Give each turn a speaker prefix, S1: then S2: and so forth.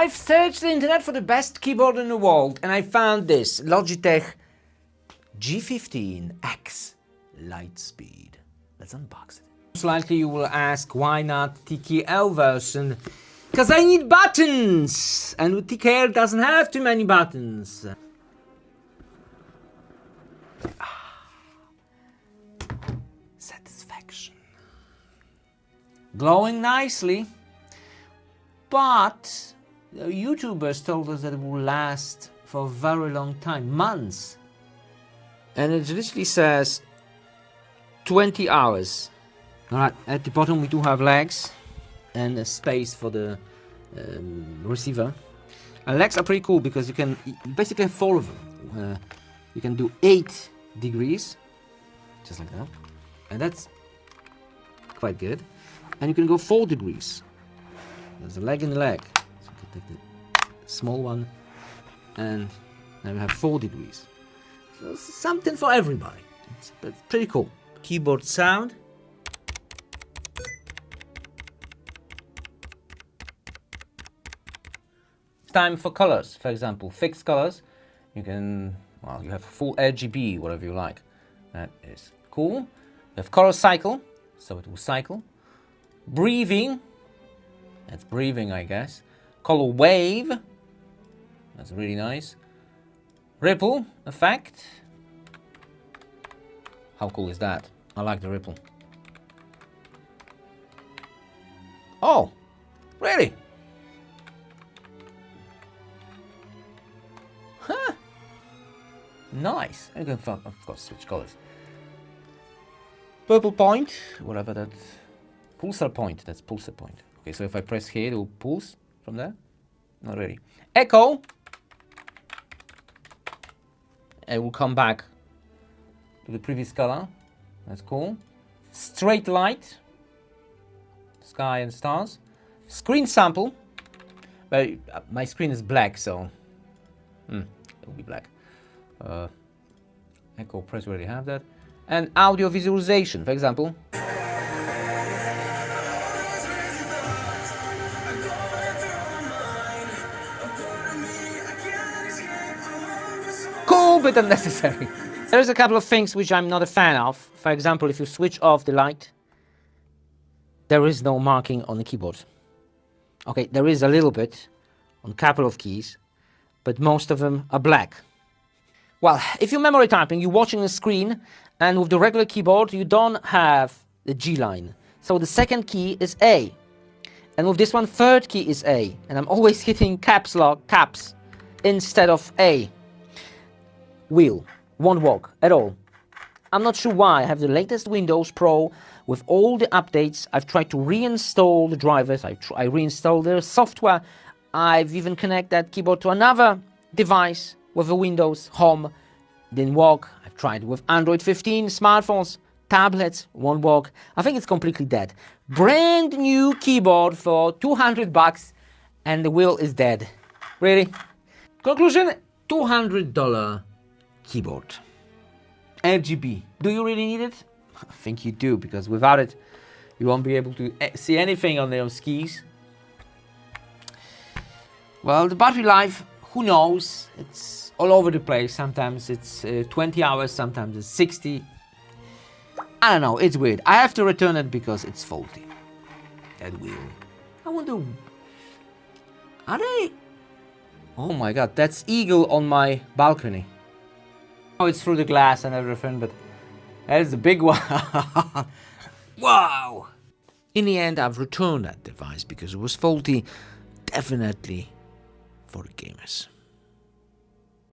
S1: I've searched the internet for the best keyboard in the world and I found this Logitech G915X Lightspeed. Let's unbox it. Most likely you will ask, why not TKL version? Because I need buttons! And TKL doesn't have too many buttons. Satisfaction. Glowing nicely. But YouTubers told us that it will last for a very long time, months. And it literally says 20 hours. Alright, at the bottom we do have legs and a space for the receiver. And legs are pretty cool because you can basically have 4 of them. You can do 8 degrees, just like that. And that's quite good. And you can go 4 degrees. There's a leg in the leg. So you can take the small one and now we have 4 degrees. So it's something for everybody. It's pretty cool. Keyboard sound. Time for colors, for example, fixed colors. You can, well, you have full RGB, whatever you like. That is cool. You have color cycle, so it will cycle. Breathing, that's breathing, I guess. Color wave, that's really nice. Ripple effect. How cool is that? I like the ripple. Oh, really? Huh. Nice. You can, of course, switch colors. Purple point, whatever that. Pulsar point, that's pulsar point. Okay, so if I press here, it will pulse from there. Not really. Echo. It will come back to the previous color. That's cool. Straight light. Sky and stars. Screen sample. But my screen is black, so it will be black. Echo press, we already have that. And audio visualization, for example. Cool, but unnecessary. There's a couple of things which I'm not a fan of. For example, if you switch off the light, there is no marking on the keyboard. Okay, there is a little bit on a couple of keys, but most of them are black. Well, if you're memory typing, you're watching the screen, and with the regular keyboard, you don't have the G line. So the second key is A. And with this one, third key is A. And I'm always hitting caps lock, caps, instead of A. Wheel won't work at all. I'm not sure why. I have the latest Windows Pro with all the updates. I've tried to reinstall the drivers. I reinstalled the software. I've even connected that keyboard to another device with a Windows Home. Didn't work. I've tried with Android 15, smartphones, tablets, won't work. I think it's completely dead. Brand new keyboard for $200 and the wheel is dead. Really? Conclusion, $200 keyboard. RGB. Do you really need it? I think you do, because without it, you won't be able to see anything on those keys. Well, the battery life, who knows? It's all over the place. Sometimes it's 20 hours, sometimes it's 60. I don't know, it's weird. I have to return it because it's faulty. That wheel. I wonder, are they? Oh my god, that's eagle on my balcony. Oh, it's through the glass and everything, but that is a big one. Wow! In the end, I've returned that device because it was faulty. Definitely for the gamers.